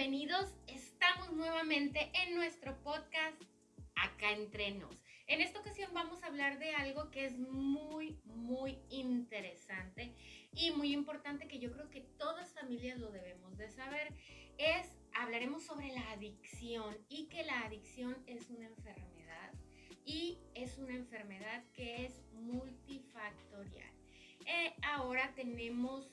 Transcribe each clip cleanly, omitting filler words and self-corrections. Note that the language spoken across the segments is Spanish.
bienvenidos. Estamos nuevamente en nuestro podcast Acá Entre Nos. En esta ocasión vamos a hablar de algo que es muy interesante y muy importante, que yo creo que todas familias lo debemos de saber. Hablaremos sobre la adicción, y que la adicción es una enfermedad, y es una enfermedad que es multifactorial. Ahora tenemos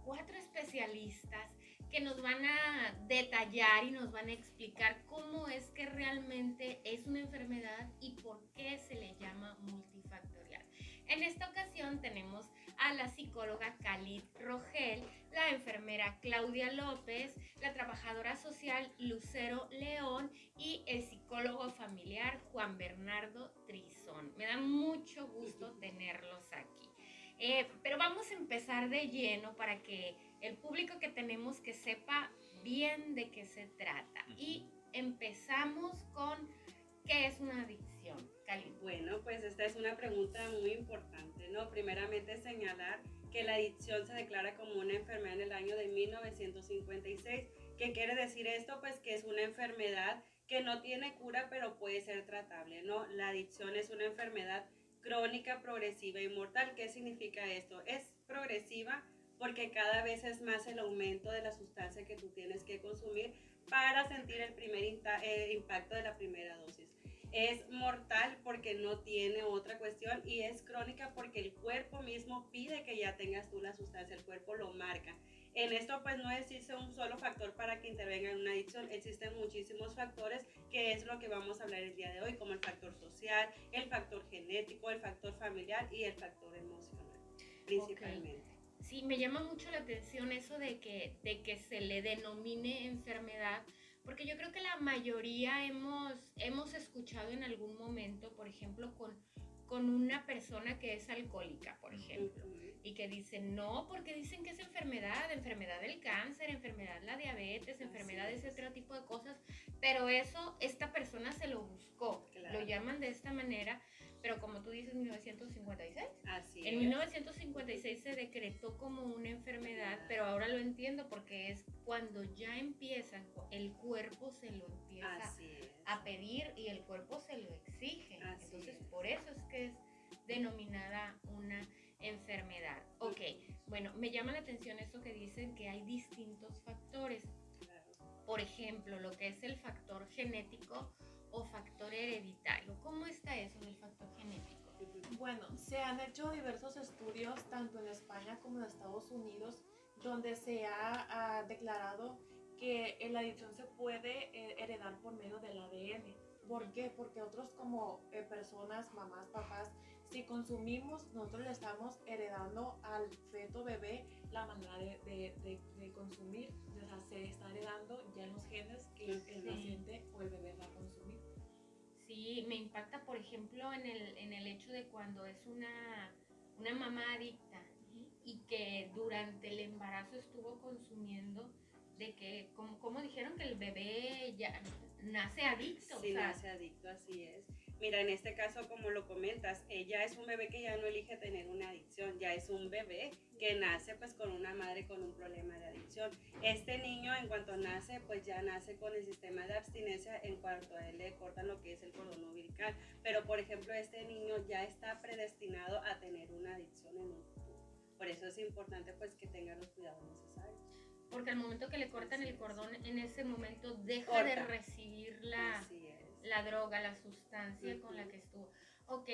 4 especialistas que nos van a detallar y nos van a explicar cómo es que realmente es una enfermedad y por qué se le llama multifactorial. En esta ocasión tenemos a la psicóloga Khalid Rogel, la enfermera Claudia López, la trabajadora social Lucero León y el psicólogo familiar Juan Bernardo Trizón. Me da mucho gusto tenerlos aquí. Pero vamos a empezar de lleno para que el público que tenemos que sepa bien de qué se trata. Y empezamos con ¿qué es una adicción? Cali. Bueno, pues esta es una pregunta muy importante, ¿no? Primeramente señalar que la adicción se declara como una enfermedad en el año de 1956. ¿Qué quiere decir esto? Pues que es una enfermedad que no tiene cura, pero puede ser tratable, ¿no? La adicción es una enfermedad crónica, progresiva y mortal. ¿Qué significa esto? Es progresiva porque cada vez es más el aumento de la sustancia que tú tienes que consumir para sentir el primer impacto de la primera dosis. Es mortal porque no tiene otra cuestión, y es crónica porque el cuerpo mismo pide que ya tengas tú la sustancia, el cuerpo lo marca. En esto pues no existe un solo factor para que intervenga en una adicción, existen muchísimos factores, que es lo que vamos a hablar el día de hoy, como el factor social, el factor genético, el factor familiar y el factor emocional, principalmente. Okay. Sí, me llama mucho la atención eso de que se le denomine enfermedad, porque yo creo que la mayoría hemos escuchado en algún momento, por ejemplo, con una persona que es alcohólica, por ejemplo, y que dicen, no, porque dicen que es enfermedad del cáncer, enfermedad la diabetes, enfermedad de ese otro tipo de cosas, pero eso, esta persona se lo buscó, Claro. lo llaman de esta manera, pero como tú dices, 1956. Así En es. 1956 se decretó como una enfermedad, pero ahora lo entiendo porque es cuando ya empiezan, el cuerpo se lo empieza a pedir y el cuerpo se lo exige. Así Entonces, es. por eso es que es denominada una enfermedad. Ok, bueno, me llama la atención eso que dicen que hay distintos factores. Claro. Por ejemplo, lo que es el factor genético o factor hereditario. ¿Cómo está eso del factor genético? Bueno, se han hecho diversos estudios tanto en España como en Estados Unidos, donde se ha declarado que la adicción se puede heredar por medio del ADN. ¿Por qué? Porque otros como personas, mamás, papás, si consumimos, nosotros le estamos heredando al feto bebé la manera de consumir. O sea, se está heredando ya en los genes que el paciente o el bebé va a consumir. Sí, me impacta, por ejemplo, en el hecho de cuando es una mamá adicta y que durante el embarazo estuvo consumiendo, de que, como dijeron, que el bebé ya nace adicto. Sí, nace adicto, así es. Mira, en este caso, como lo comentas, ella es un bebé que ya no elige tener una adicción, ya es un bebé que nace pues con una madre con un problema de adicción. Este niño, en cuanto nace, pues ya nace con el sistema de abstinencia, en cuanto a él le cortan lo que es el cordón umbilical, pero por ejemplo este niño ya está predestinado a tener una adicción en un futuro. Por eso es importante pues que tenga los cuidados necesarios. Porque al momento que le cortan el cordón, en ese momento deja de recibir la droga, la sustancia con la que estuvo. Ok,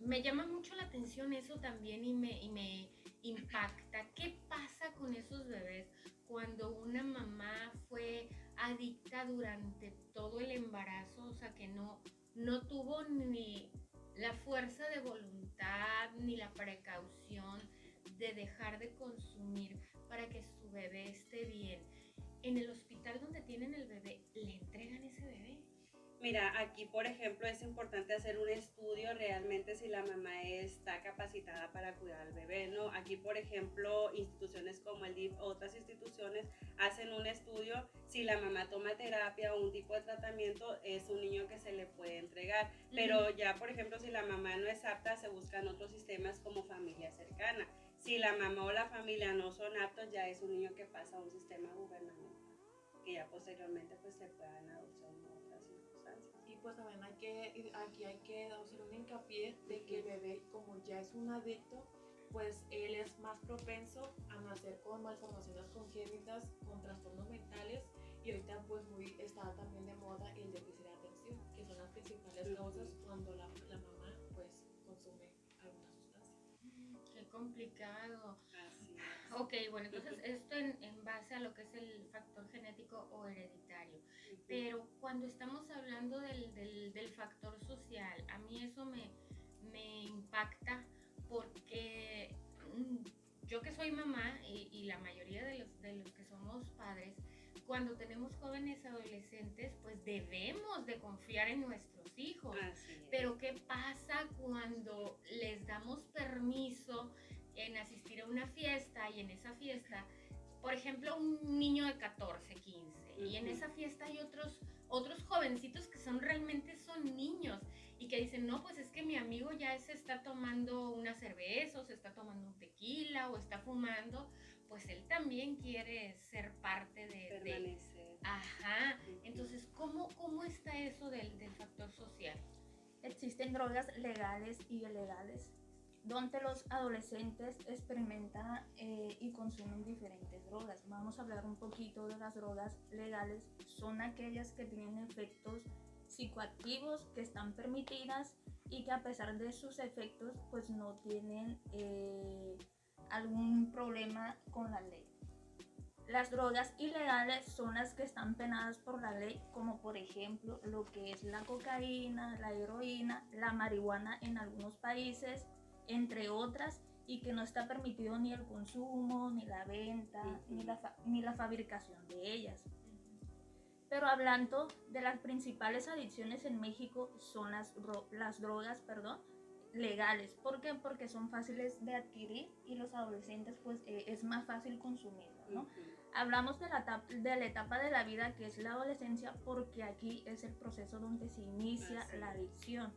me llama mucho la atención eso también y me impacta. ¿Qué pasa con esos bebés cuando una mamá fue adicta durante todo el embarazo? O sea, que no tuvo ni la fuerza de voluntad ni la precaución de dejar de consumir para que su bebé esté bien. En el hospital donde tienen el bebé, ¿le entregan ese bebé? Mira, aquí por ejemplo es importante hacer un estudio realmente si la mamá está capacitada para cuidar al bebé, ¿no? Aquí por ejemplo instituciones como el DIF, otras instituciones hacen un estudio si la mamá toma terapia o un tipo de tratamiento, es un niño que se le puede entregar, pero ya por ejemplo si la mamá no es apta, se buscan otros sistemas como familia cercana. Si la mamá o la familia no son aptos, ya es un niño que pasa a un sistema gubernamental. que ya posteriormente pues se pueda en adopción en otras circunstancias. Y pues también aquí hay que hacer un hincapié de que el bebé, como ya es un adicto, pues él es más propenso a nacer con malformaciones congénitas, con trastornos mentales, y ahorita pues está también de moda el déficit de atención, que son las principales causas cuando la mamá pues consume alguna sustancia. Qué complicado. Así es. Ok, bueno, entonces esto en base a lo que es el factor genético o hereditario. Pero cuando estamos hablando del factor social, a mí eso me impacta porque yo que soy mamá y la mayoría de los que somos padres, cuando tenemos jóvenes adolescentes, pues debemos de confiar en nuestros hijos. Así es. Pero ¿qué pasa cuando les damos permiso en asistir a una fiesta y en esa fiesta, por ejemplo, un niño de 14, 15, y en esa fiesta hay otros jovencitos que realmente son niños y que dicen, no, pues es que mi amigo ya se está tomando una cerveza o se está tomando un tequila o está fumando, pues él también quiere ser parte de Permanecer. Ajá, entonces, ¿cómo está eso del factor social? Existen drogas legales y ilegales, donde los adolescentes experimentan y consumen diferentes drogas. Vamos a hablar un poquito de las drogas legales. Son aquellas que tienen efectos psicoactivos, que están permitidas y que a pesar de sus efectos pues no tienen algún problema con la ley. Las drogas ilegales son las que están penadas por la ley, como por ejemplo lo que es la cocaína, la heroína, la marihuana en algunos países, entre otras, y que no está permitido ni el consumo, ni la venta, ni la fabricación de ellas. Pero hablando de las principales adicciones en México son las drogas, legales. ¿Por qué? Porque son fáciles de adquirir y los adolescentes pues es más fácil consumirlas, ¿no? Hablamos de la etapa de la vida que es la adolescencia, porque aquí es el proceso donde se inicia la adicción.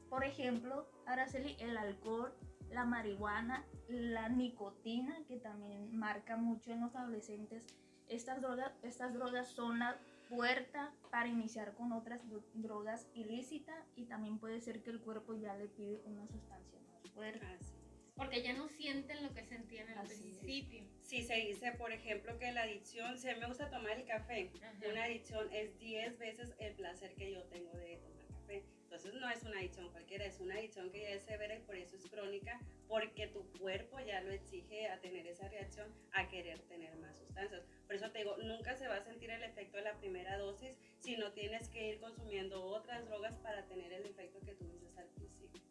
Por ejemplo, Araceli, el alcohol, la marihuana, la nicotina, que también marca mucho en los adolescentes. Estas drogas son la puerta para iniciar con otras drogas ilícitas, y también puede ser que el cuerpo ya le pide una sustancia más fuerte. Así es. Porque ya no sienten lo que sentían al principio. Sí, se dice, por ejemplo, que la adicción, si a mí me gusta tomar el café, una adicción es 10 veces el placer que yo tengo de tomar café. Entonces no es una adicción cualquiera, es una adicción que ya es severa y por eso es crónica, porque tu cuerpo ya lo exige a tener esa reacción, a querer tener más sustancias. Por eso te digo, nunca se va a sentir el efecto de la primera dosis si no tienes que ir consumiendo otras drogas para tener el efecto que tuviste al principio.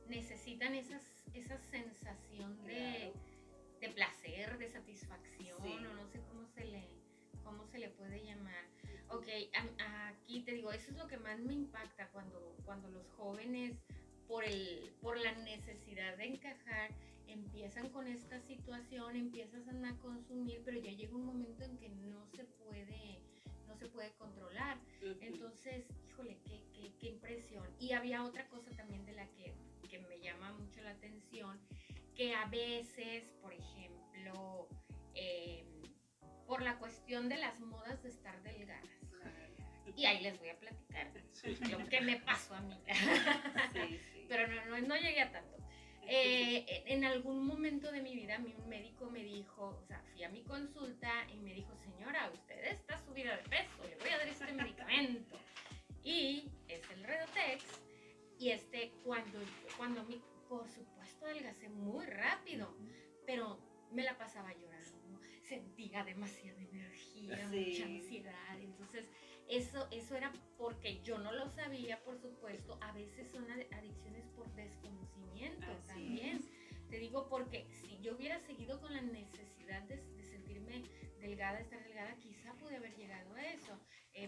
Necesitan esa sensación de placer, de satisfacción, o no sé cómo se le puede llamar. Ok, aquí te digo, eso es lo que más me impacta cuando los jóvenes, por la necesidad de encajar, empiezan con esta situación, empiezan a consumir, pero ya llega un momento en que no se puede controlar. Entonces, híjole, qué impresión. Y había otra cosa también de la que me llama mucho la atención, que a veces, por ejemplo, por la cuestión de las modas de estar delgadas, y ahí les voy a platicar lo que me pasó a mí, pero no llegué a tanto. En algún momento de mi vida, un médico me dijo, o sea, fui a mi consulta y me dijo, señora, usted está subida de peso, le voy a dar este medicamento, y es el Redotex. Y cuando a mí, por supuesto, adelgacé muy rápido, pero me la pasaba llorando, sentía demasiada energía, mucha ansiedad. Entonces, eso era porque yo no lo sabía, por supuesto. A veces son adicciones por desconocimiento también. Te digo, porque si yo hubiera seguido con la necesidad de sentirme delgada, estar delgada, quizá pude haber llegado a eso.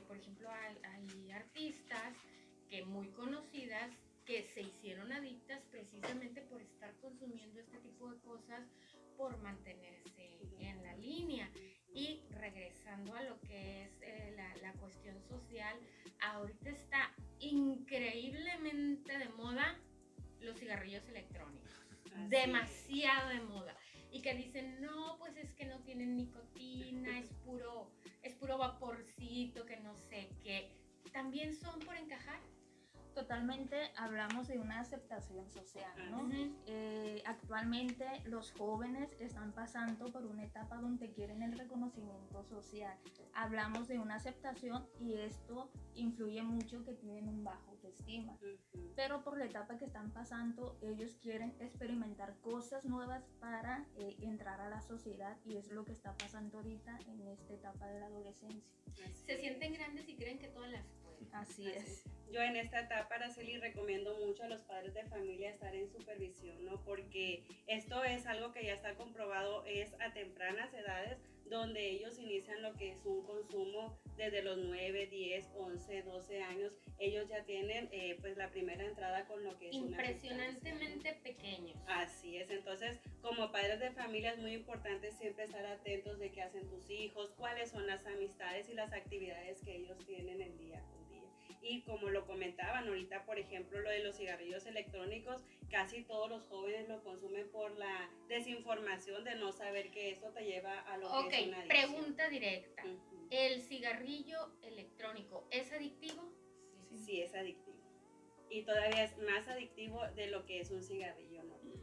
Por ejemplo, hay artistas que muy conocidas que se hicieron adictas precisamente por estar consumiendo este tipo de cosas, por mantenerse en la línea. Y regresando a lo que es la cuestión social, ahorita está increíblemente de moda los cigarrillos electrónicos. Demasiado de moda. Y que dicen, no, pues es que no tienen nicotina, es puro es puro vaporcito, que no sé qué, ¿también son por encajar? Totalmente hablamos de una aceptación social, ¿no? Ujú. Actualmente los jóvenes están pasando por una etapa donde quieren el reconocimiento social. Hablamos de una aceptación y esto influye mucho que tienen un bajo autoestima. Ujú. Pero por la etapa que están pasando, ellos quieren experimentar cosas nuevas para entrar a la sociedad y es lo que está pasando ahorita en esta etapa de la adolescencia. Así Se es. sienten grandes y creen que todas las pueden. Así Así es. Yo en esta etapa, Araceli, recomiendo mucho a los padres de familia estar en supervisión, ¿no? Porque esto es algo que ya está comprobado, es a tempranas edades donde ellos inician lo que es un consumo desde los 9, 10, 11, 12 años. Ellos ya tienen pues la primera entrada con lo que es una sustancia, ¿no? Impresionantemente pequeños. Así es, entonces como padres de familia es muy importante siempre estar atentos de qué hacen tus hijos, cuáles son las amistades y las actividades que ellos tienen el día con día. Y como lo comentaban ahorita, por ejemplo, lo de los cigarrillos electrónicos, casi todos los jóvenes lo consumen por la desinformación de no saber que eso te lleva a lo Ok, que es una adicción. pregunta directa. Ujú. ¿El cigarrillo electrónico es adictivo? Sí, es adictivo. Y todavía es más adictivo de lo que es un cigarrillo normal.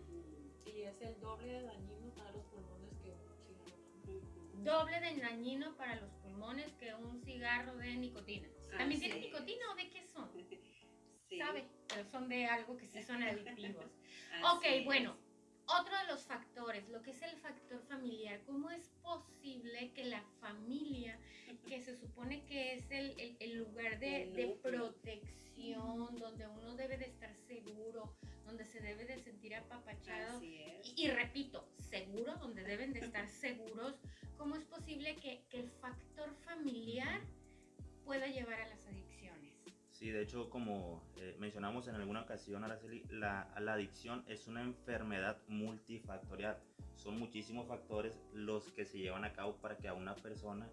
Y es el doble de dañino para los pulmones que un cigarro normal. Ujú. Doble de dañino para los pulmones que un cigarro de nicotina. ¿También Así tiene es. nicotina o de qué son? Sí. Sabe, pero son de algo que sí son adictivos. Así Ok, es. bueno, otro de los factores, lo que es el factor familiar, ¿cómo es posible que la familia, que se supone que es el lugar de El núcleo. protección, donde uno debe de estar seguro, donde se debe de sentir apapachado, Así es. y repito, seguro, donde deben de estar seguros, ¿cómo es posible que el factor familiar pueda llevar a las adicciones? Sí, de hecho, como mencionamos en alguna ocasión, Araceli, la adicción es una enfermedad multifactorial. Son muchísimos factores los que se llevan a cabo para que a una persona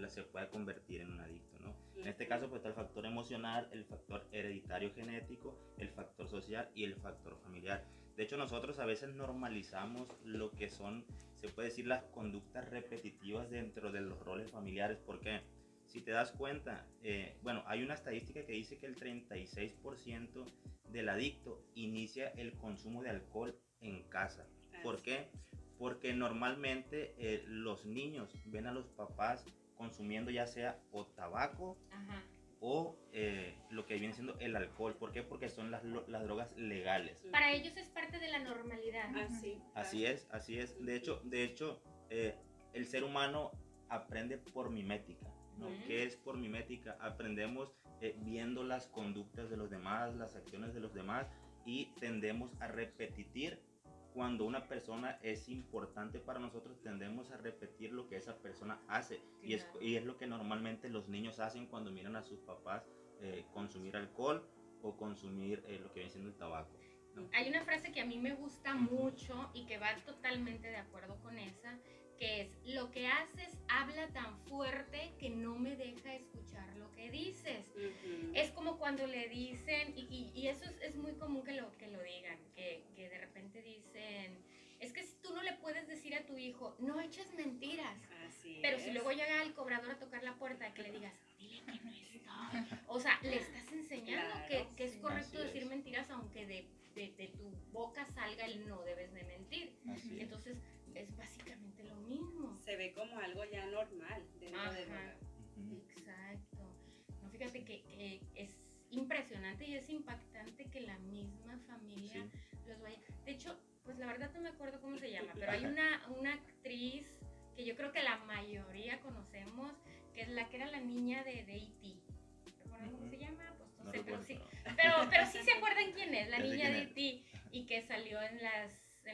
se pueda convertir en un adicto, ¿no? En este caso, pues está el factor emocional, el factor hereditario genético, el factor social y el factor familiar. De hecho, nosotros a veces normalizamos lo que son, se puede decir, las conductas repetitivas dentro de los roles familiares. ¿Por qué? Si te das cuenta, bueno, hay una estadística que dice que el 36% del adicto inicia el consumo de alcohol en casa. ¿Por qué? Porque normalmente los niños ven a los papás consumiendo ya sea o tabaco Ajá. o lo que viene siendo el alcohol. ¿Por qué? Porque son las drogas legales. Para ellos es parte de la normalidad. Así Así es. De hecho, el ser humano aprende por mimética, ¿no? Ujú. ¿Qué es por mimética? Aprendemos viendo las conductas de los demás, las acciones de los demás y tendemos a repetir. Cuando una persona es importante para nosotros, tendemos a repetir lo que esa persona hace. Claro. Y es lo que normalmente los niños hacen cuando miran a sus papás consumir alcohol o consumir lo que viene siendo el tabaco, ¿no? Hay una frase que a mí me gusta mucho y que va totalmente de acuerdo con esa, que es: lo que haces habla tan fuerte que no me deja escuchar lo que dices. Ujú. Es como cuando le dicen, y eso es muy común que lo digan, que de repente dicen, es que tú no le puedes decir a tu hijo, no eches mentiras. Así Pero es. si luego llega el cobrador a tocar la puerta, que le digas, dile que no estoy. O sea, le estás enseñando Claro, que es sí. correcto Así es. decir mentiras, aunque de tu boca salga el no debes de mentir. Así es. Entonces, es básicamente lo mismo. Se ve como algo ya normal dentro del Ajá. hogar. Ujú. Exacto. No, fíjate que es impresionante y es impactante que la misma familia Sí. los vaya. De hecho, pues la verdad no me acuerdo cómo se llama, pero hay una actriz que yo creo que la mayoría conocemos, que es la que era la niña de E.T. ¿Recuerdan cómo Ujú. se llama? Pues no No sé, pero recuerdo, sí. pero- Pero sí se acuerdan quién es, la Ya sé niña quién de es. E.T. y que salió en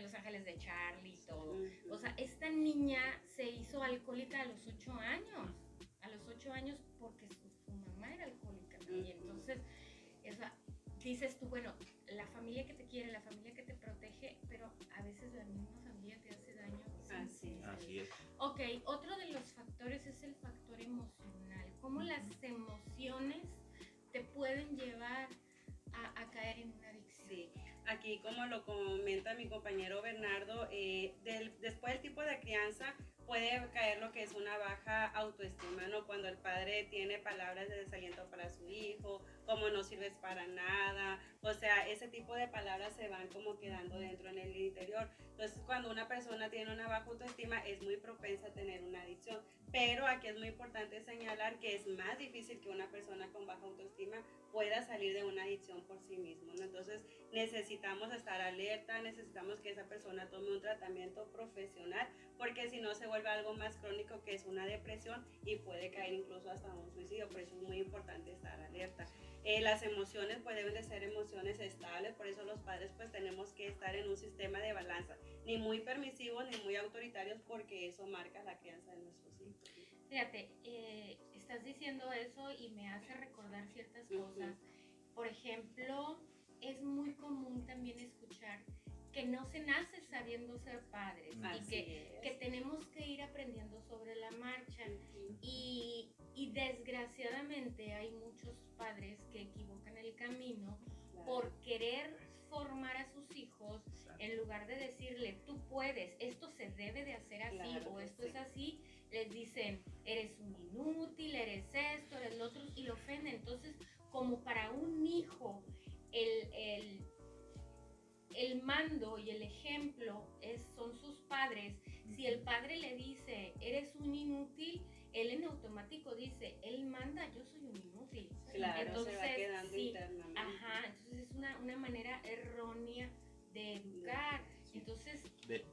Los Ángeles de Charlie y todo. Ujú. O sea, esta niña se hizo alcohólica a los 8 años. A los 8 años porque su mamá era alcohólica también. Ujú. Entonces, dices tú, bueno, la familia que te quiere, la familia que te protege, pero a veces la misma familia te hace daño. Así es. Así es. Ok, otro de los factores es el factor emocional. ¿Cómo las emociones te pueden llevar a caer en una adicción? Sí, aquí como lo comenta mi compañero Bernardo, después del tipo de crianza, puede caer lo que es una baja autoestima, ¿no? Cuando el padre tiene palabras de desaliento para su hijo, como no sirves para nada, o sea, ese tipo de palabras se van como quedando dentro en el interior. Entonces, cuando una persona tiene una baja autoestima, es muy propensa a tener una adicción. Pero aquí es muy importante señalar que es más difícil que una persona con baja autoestima pueda salir de una adicción por sí mismo, ¿no? Entonces, necesitamos estar alerta, necesitamos que esa persona tome un tratamiento profesional, porque si no se vuelve algo más crónico, que es una depresión, y puede caer incluso hasta un suicidio. Por eso es muy importante estar alerta. Las emociones pues deben de ser emociones estables, por eso los padres pues tenemos que estar en un sistema de balanza, ni muy permisivos ni muy autoritarios, porque eso marca la crianza de nuestros hijos. Fíjate, estás diciendo eso y me hace recordar ciertas cosas. Por ejemplo, es muy común también escuchar que no se nace sabiendo ser padres y que tenemos que ir aprendiendo sobre la marcha. Y desgraciadamente hay muchos padres que equivocan el camino por querer formar a sus hijos en lugar de decirle, tú puedes, esto se debe de hacer así o esto es así. Les dicen, eres un inútil, eres esto, eres lo otro, y lo ofenden. Entonces, como para un hijo, el mando y el ejemplo son sus padres. Si el padre le dice, eres un inútil, él en automático dice, él manda, yo soy un inútil. Claro, entonces, se va quedando internamente. Ajá, entonces es una manera errónea de educar. Entonces, qué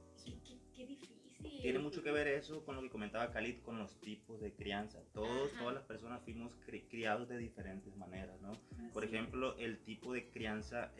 difícil. Tiene mucho que ver eso con lo que comentaba Khalid, con los tipos de crianza. Todas las personas fuimos criados de diferentes maneras, ¿no? Por ejemplo, el tipo de crianza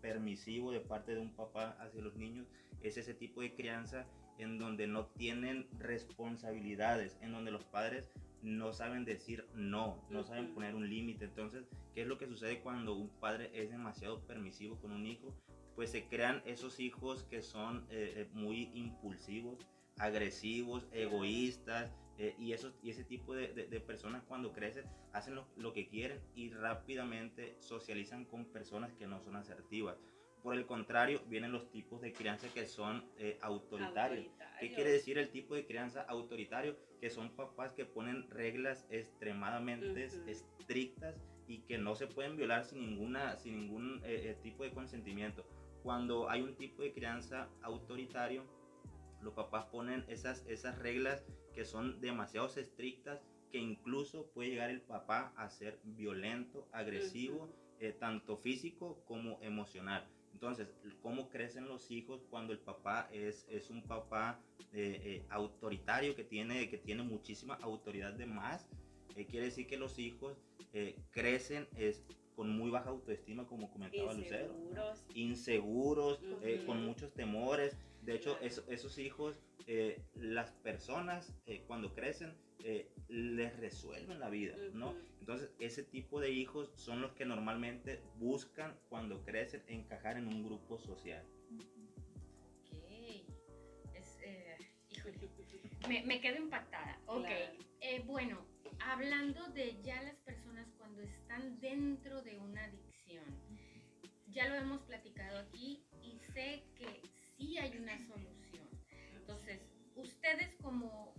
permisivo de parte de un papá hacia los niños es ese tipo de crianza en donde no tienen responsabilidades, en donde los padres no saben decir no saben poner un límite. Entonces, ¿qué es lo que sucede cuando un padre es demasiado permisivo con un hijo? Pues se crean esos hijos que son muy impulsivos, agresivos, egoístas, y ese tipo de personas cuando crecen hacen lo que quieren y rápidamente socializan con personas que no son asertivas. Por el contrario, vienen los tipos de crianza que son autoritarios. ¿Qué quiere decir el tipo de crianza autoritario? Que son papás que ponen reglas extremadamente estrictas y que no se pueden violar sin ningún tipo de consentimiento. Cuando hay un tipo de crianza autoritario, los papás ponen esas reglas que son demasiado estrictas, que incluso puede llegar el papá a ser violento, agresivo, tanto físico como emocional. Entonces, ¿cómo crecen los hijos cuando el papá es un papá autoritario, que tiene muchísima autoridad de más? Quiere decir que los hijos crecen con muy baja autoestima, como comentaba Lucero, inseguros, con muchos temores. De hecho, esos hijos, las personas cuando crecen les resuelven la vida, ¿no? Entonces, ese tipo de hijos son los que normalmente buscan cuando crecen encajar en un grupo social. Ok, híjole, me quedo impactada. Ok, bueno, hablando de ya las personas cuando están dentro de una adicción, ya lo hemos platicado aquí y sé que sí hay una solución. Entonces, ustedes como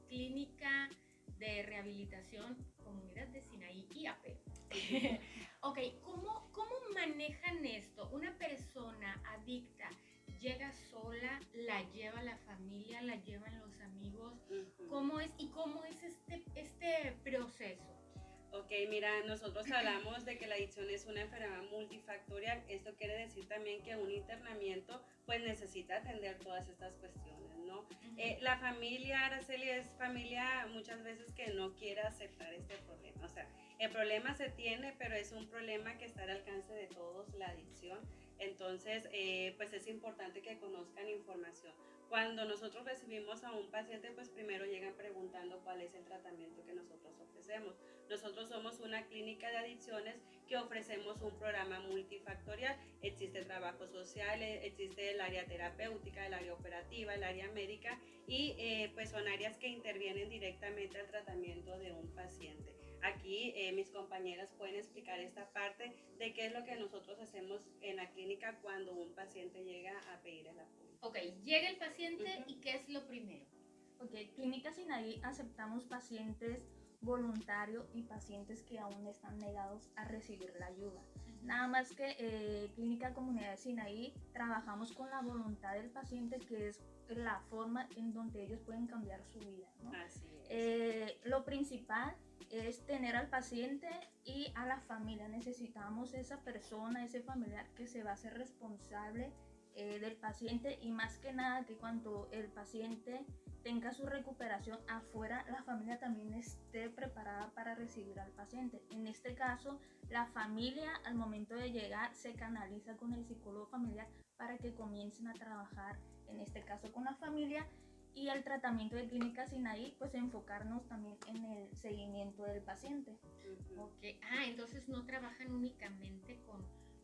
clínica de rehabilitación, Comunidad de Sinaí y AP, ok, ¿cómo manejan esto? Una persona adicta llega sola, la lleva la familia, la llevan los amigos. ¿Cómo es este proceso? Ok, mira, nosotros hablamos de que la adicción es una enfermedad multifactorial. Esto quiere decir también que un internamiento pues necesita atender todas estas cuestiones, ¿no? La familia, Araceli, es familia muchas veces que no quiere aceptar este problema. O sea, el problema se tiene, pero es un problema que está al alcance de todos, la adicción. Entonces, pues es importante que conozcan información. Cuando nosotros recibimos a un paciente, pues primero llegan preguntando cuál es el tratamiento que nosotros ofrecemos. Nosotros somos una clínica de adicciones que ofrecemos un programa multifactorial. Existe trabajo social, existe el área terapéutica, el área operativa, el área médica y pues son áreas que intervienen directamente al tratamiento de un paciente. Aquí mis compañeras pueden explicar esta parte de qué es lo que nosotros hacemos en la clínica cuando un paciente llega a pedir el apoyo. Ok, llega el paciente y ¿qué es lo primero? Ok, Clínica Sinaí aceptamos pacientes voluntarios y pacientes que aún están negados a recibir la ayuda. Nada más que Clínica Comunidad de Sinaí trabajamos con la voluntad del paciente, que es la forma en donde ellos pueden cambiar su vida, ¿no? Así es. Lo principal es tener al paciente y a la familia. Necesitamos esa persona, ese familiar que se va a hacer responsable del paciente, y más que nada que cuando el paciente tenga su recuperación afuera, la familia también esté preparada para recibir al paciente. En este caso, la familia al momento de llegar se canaliza con el psicólogo familiar para que comiencen a trabajar, en este caso con la familia, y el tratamiento de Clínica Sinaí, pues enfocarnos también en el seguimiento del paciente. Ujú. Ok, entonces no trabajan únicamente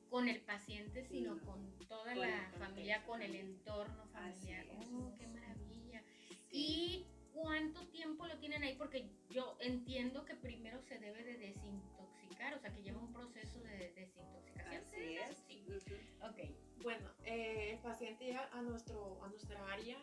con el paciente, sino No, con toda con la el familia, contexto con el familiar. entorno Así familiar. es. Oh, qué maravilla. Sí. ¿Y cuánto tiempo lo tienen ahí? Porque yo entiendo que primero se debe de desintoxicar, o sea, que lleva un proceso de desintoxicación. Así ¿Sí? es. Sí. Ujú. Ok. Bueno, el paciente llega a nuestra área,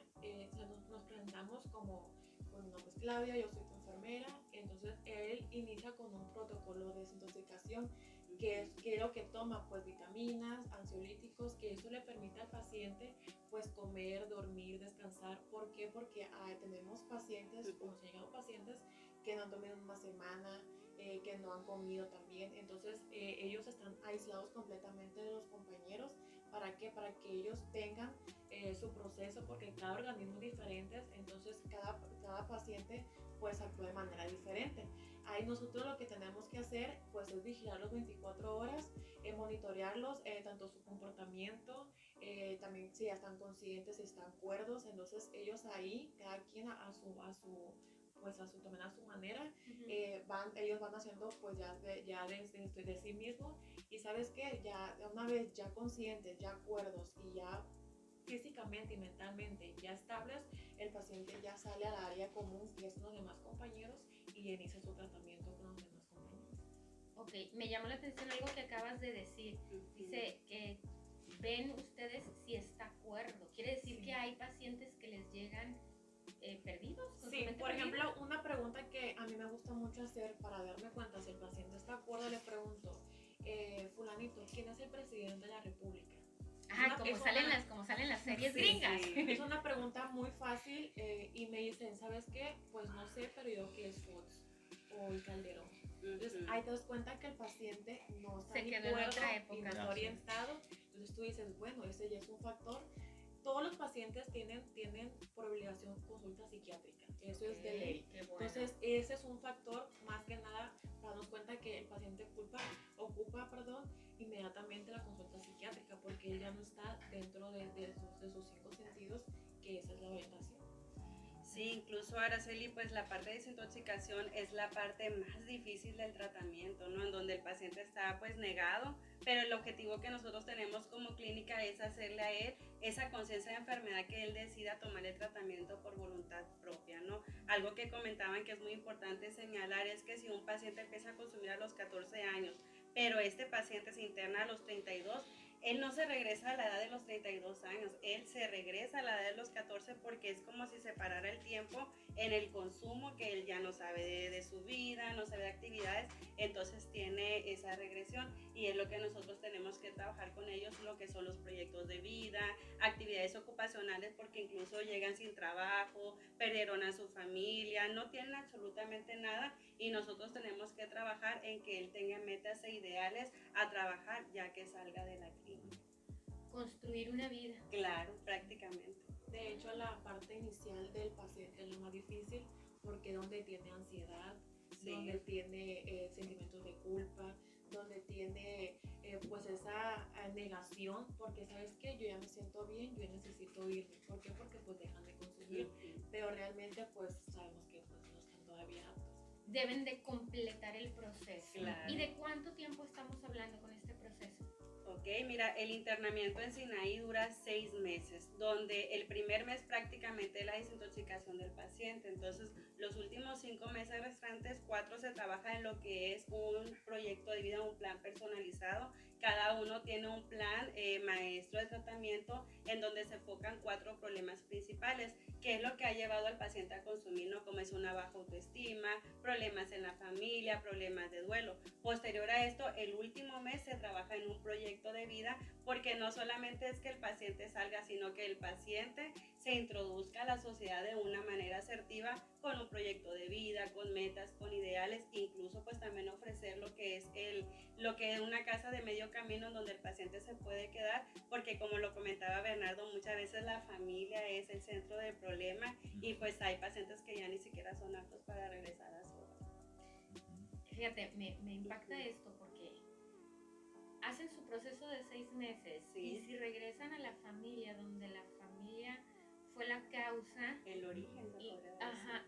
nos presentamos como, bueno, mi nombre es Claudia, yo soy tu enfermera, entonces él inicia con un protocolo de desintoxicación, que es lo que toma, pues vitaminas, ansiolíticos, que eso le permite al paciente pues comer, dormir, descansar. ¿Por qué? Porque tenemos pacientes, o nos han llegado pacientes que no han dormido en una semana, que no han comido también, entonces ellos están aislados completamente de los compañeros. ¿Para qué? Para que ellos tengan su proceso, porque cada organismo es diferente, entonces cada paciente pues actúa de manera diferente. Ahí nosotros lo que tenemos que hacer pues es vigilarlos 24 horas, monitorearlos, tanto su comportamiento, también si ya están conscientes, si están cuerdos, entonces ellos ahí, cada quien también a su manera, ellos van haciendo pues ya de sí mismos. Y sabes que ya una vez ya conscientes, ya cuerdos y ya físicamente y mentalmente ya estables, el paciente ya sale al área común, que es con los demás compañeros, y inicia su tratamiento con los demás compañeros. Ok, me llamó la atención algo que acabas de decir. Dice que ven ustedes si está cuerdo. Quiere decir Sí. que hay pacientes que les llegan perdidos. con su Sí, mente por perdida. ejemplo, una pregunta que a mí me gusta mucho hacer para darme cuenta si el paciente está de acuerdo, le pregunto, fulanito, ¿quién es el presidente de la República? Como salen las series Sí, gringas. sí. Es una pregunta muy fácil, y me dicen, ¿sabes qué? Pues no sé, pero yo que es Fox o el Calderón. Entonces ahí te das cuenta que el paciente no está Se ni quedó en cuerdo otra y época. no está Ya, sí. orientado. Entonces tú dices, bueno, ese ya es un factor. Todos los pacientes tienen por obligación consulta psiquiátrica. Eso es de ley. Qué bueno. Entonces, ese es un factor más que nada para darnos cuenta que el paciente ocupa inmediatamente la consulta psiquiátrica, porque él ya no está dentro de sus 5 sentidos, que esa es la orientación. Sí, incluso Araceli, pues la parte de desintoxicación es la parte más difícil del tratamiento, ¿no? En donde el paciente está pues negado, pero el objetivo que nosotros tenemos como clínica es hacerle a él esa conciencia de enfermedad, que él decida tomar el tratamiento por voluntad propia, ¿no? Algo que comentaban que es muy importante señalar es que si un paciente empieza a consumir a los 14 años, pero este paciente se interna a los 32, él no se regresa a la edad de los 32 años, él se regresa a la edad de los 14, porque es como si separara el tiempo en el consumo, que él ya no sabe de su vida, no sabe de actividades, entonces tiene esa regresión, y es lo que nosotros tenemos que trabajar con ellos, lo que son los proyectos de vida, actividades ocupacionales, porque incluso llegan sin trabajo, perdieron a su familia, no tienen absolutamente nada, y nosotros tenemos que trabajar en que él tenga metas e ideales a trabajar ya que salga de la clínica. Construir una vida. Claro, prácticamente. De hecho, la parte inicial del paciente es lo más difícil, porque donde tiene ansiedad, Sí. donde tiene sentimientos de culpa, donde tiene pues esa negación, porque sabes que yo ya me siento bien, yo ya necesito irme. ¿Por qué? Porque pues dejan de consumir, pero realmente pues sabemos que pues no están todavía aptos. Deben de completar el proceso. Claro. ¿Y de cuánto tiempo estamos hablando con este proceso? Ok, mira, el internamiento en Sinaí dura 6 meses, donde el primer mes prácticamente es la desintoxicación del paciente. Entonces, los últimos 5 meses restantes, 4 se trabaja en lo que es un proyecto de vida, un plan personalizado, cada uno tiene un plan maestro de tratamiento en donde se enfocan 4 problemas principales, que es lo que ha llevado al paciente a consumir, ¿no? Como es una baja autoestima, problemas en la familia, problemas de duelo. Posterior a esto, el último mes se trabaja en un proyecto de vida, porque no solamente es que el paciente salga, sino que el paciente se introduzca a la sociedad de una manera asertiva, con un proyecto de vida, con metas, con ideales, incluso pues también ofrecer lo que es una casa de medio camino en donde el paciente se puede quedar, porque como lo comentaba Bernardo, muchas veces la familia es el centro del problema y pues hay pacientes que ya ni siquiera son aptos para regresar a su hogar. Fíjate, me impacta esto porque hacen su proceso de 6 meses y si regresan a la familia, donde la familia fue la causa, El origen, se podría decir.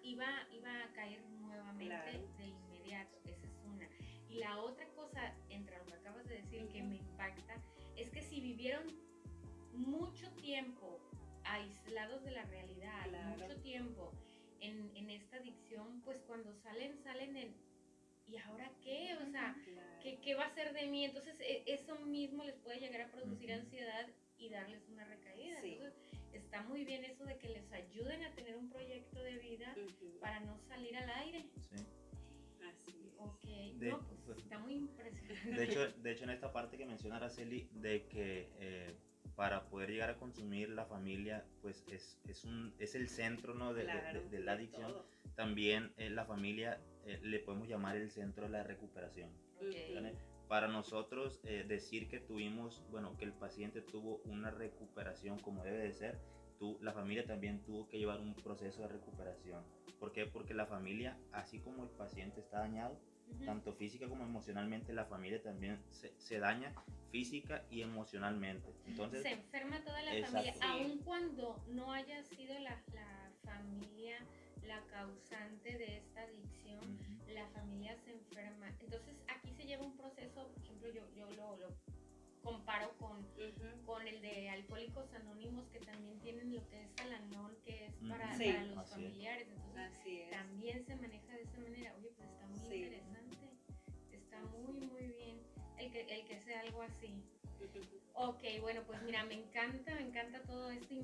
iba a caer nuevamente de inmediato. Esa es una. Y la otra cosa, entre lo que acabas de decir, que me impacta, es que si vivieron mucho tiempo aislados de la realidad, mucho tiempo en esta adicción, pues cuando salen ¿y ahora qué? O sea, ¿qué va a ser de mí? Entonces, eso mismo les puede llegar a producir ansiedad y darles una recaída. Sí. Entonces, está muy bien eso de que les ayuden a tener un proyecto de vida para no salir al aire. Sí. Así es. Ok, De- pues está muy impresionante. De hecho, en esta parte que menciona Araceli, de que para poder llegar a consumir la familia, pues es el centro, ¿no? de la adicción. Todo. También la familia le podemos llamar el centro de la recuperación. Ok. ¿Vale? Para nosotros decir que que el paciente tuvo una recuperación como debe de ser, la familia también tuvo que llevar un proceso de recuperación. ¿Por qué? Porque la familia, así como el paciente está dañado, tanto física como emocionalmente, la familia también se daña física y emocionalmente. Entonces, se enferma toda la exacto. familia, aun cuando no haya sido la familia la causante de esta adicción, la familia se enferma. Entonces aquí se lleva un proceso, por ejemplo, yo lo comparo con el de Alcohólicos Anónimos, que también tienen lo que es Al-Anon, que es para los Así familiares. Entonces Así es. también se maneja de esa manera. Oye, pues está muy interesante, está muy bien el que sea algo así. Ok, bueno, pues mira, me encanta todo esto y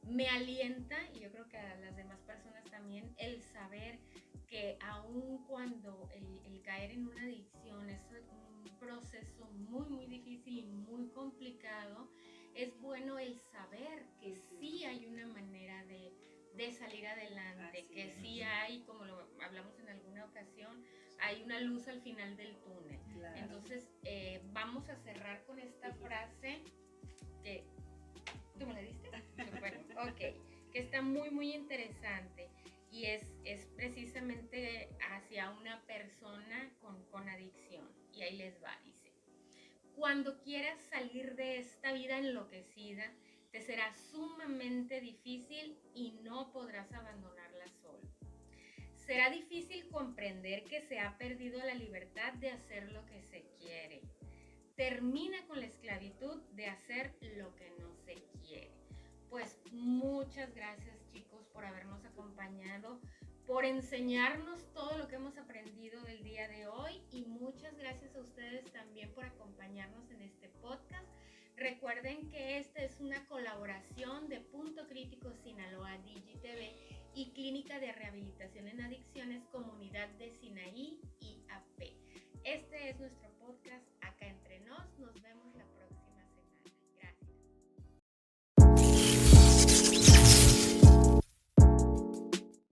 me alienta, y yo creo que a las demás personas también, el saber que aun cuando el caer en una adicción es un proceso muy difícil y muy complicado, es bueno el saber que sí hay una manera de salir adelante, Así que es. sí hay, como lo hablamos en alguna ocasión, hay una luz al final del túnel. Claro. Entonces, vamos a cerrar con esta frase que tú me la diste. Bueno, ok, que está muy interesante y es precisamente hacia una persona con adicción. Y ahí les va, dice: cuando quieras salir de esta vida enloquecida, te será sumamente difícil y no podrás abandonarla solo. Será difícil comprender que se ha perdido la libertad de hacer lo que se quiere. Termina con la esclavitud de hacer lo que no se quiere. Pues muchas gracias, chicos, por habernos acompañado, por enseñarnos todo lo que hemos aprendido del día de hoy, y muchas gracias a ustedes también por acompañarnos en este podcast. Recuerden que esta es una colaboración de Punto Crítico Sinaloa DigiTV y Clínica de Rehabilitación en Adicciones Comunidad de Sinaí